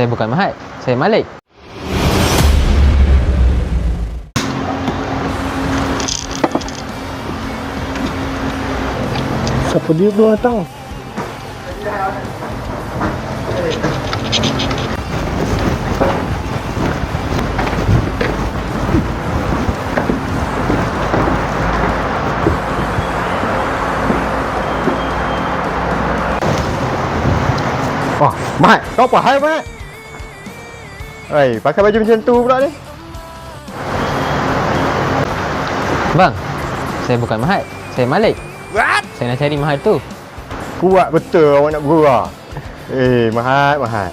Saya bukan Mahat, saya Malik. Siapa dia belum datang? Wah, Mat, kau apa hal, Mat? Oi, pakai baju macam tu pula ni. Bang, saya bukan Mahat, saya Malik. What? Saya nak cari Mahat tu. Kuat betul awak nak bergurau. Mahat.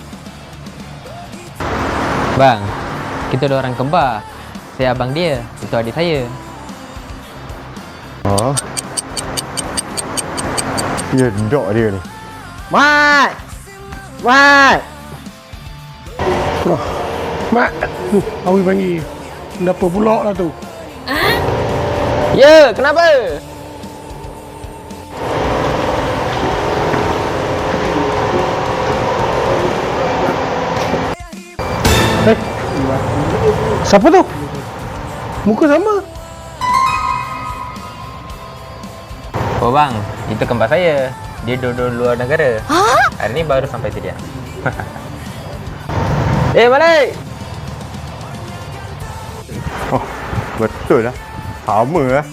Bang, kita dua orang kembar. Saya abang dia, itu adik saya. Oh. Ya, dok dia ni. Mat! Mat! Oh, Mat, Awi panggil. Kenapa pula lah tu? Ya, kenapa? Siapa tu? Muka sama. Oh bang, itu kembar saya. Dia duduk luar negara. Hari ni baru sampai tu dia. Malik! Oh, betul lah. Sama lah.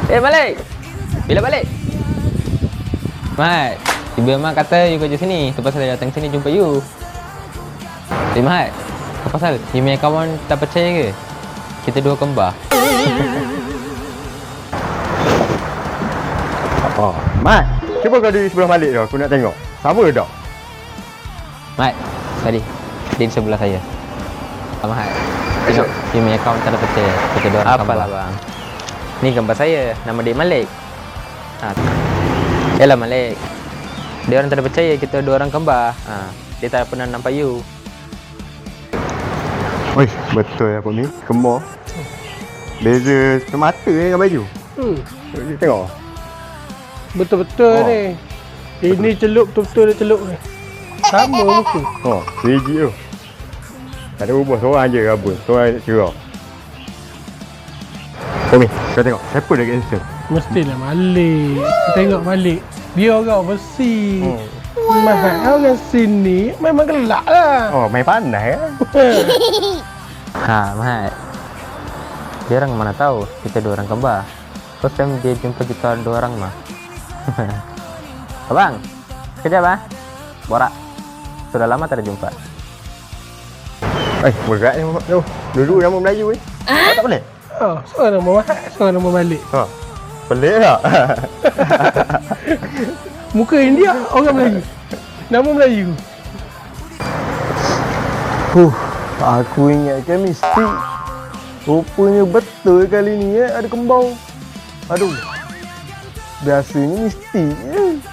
Malik! Bila balik? Mat, ibu Mak kata you kerja sini. Tu pasal saya datang sini jumpa you. Mat, apa pasal? You punya kawan tak percaya ke? Kita dua kembar. Oh, Mat, cuba kau di sebelah Malik tu. Aku nak tengok. Sama tak? Mat, tadi dia di sebelah saya. Mat, tengok you punya kawan tak ada percaya. Kita dua orang kembar. Apalah bang. Ni gambar saya, nama dia Malik. Yalah Malik. Dia orang tak ada percaya kita dua orang kembar. Dia tak pernah nampak you. Oi, betul apa ni? Kembar. Beza semata dengan baju. Tengok. Betul-betul ni. Ini celup betul-betul dia celup ni. Sama muka. Oh, legit tu. Tak ada ubah seorang je rambut. Seorang cerah. Umi, kau tengok. Siapa lagi handsome? Mestilah Malik. Kita tengok Malik. Dia orang bersih. Mahat orang sini memang gelak lah. Oh, main pandai kan? Mahat. Dia orang mana tahu kita dua orang kembar. First time dia jumpa kita dua orang mah. Abang, sekejap ah. Borak. Sudah lama tak ada jumpa. Berat ni tu. Dulu nama Melayu ni. Tak boleh? Oh, seorang nama Mahat, seorang nama Malik. Ha. Pelik tak? Muka India, orang Melayu. Nama Melayu. Aku ingatkan mistik. Rupanya betul kali ni ada kembang. Aduh. Biasanya mistik je.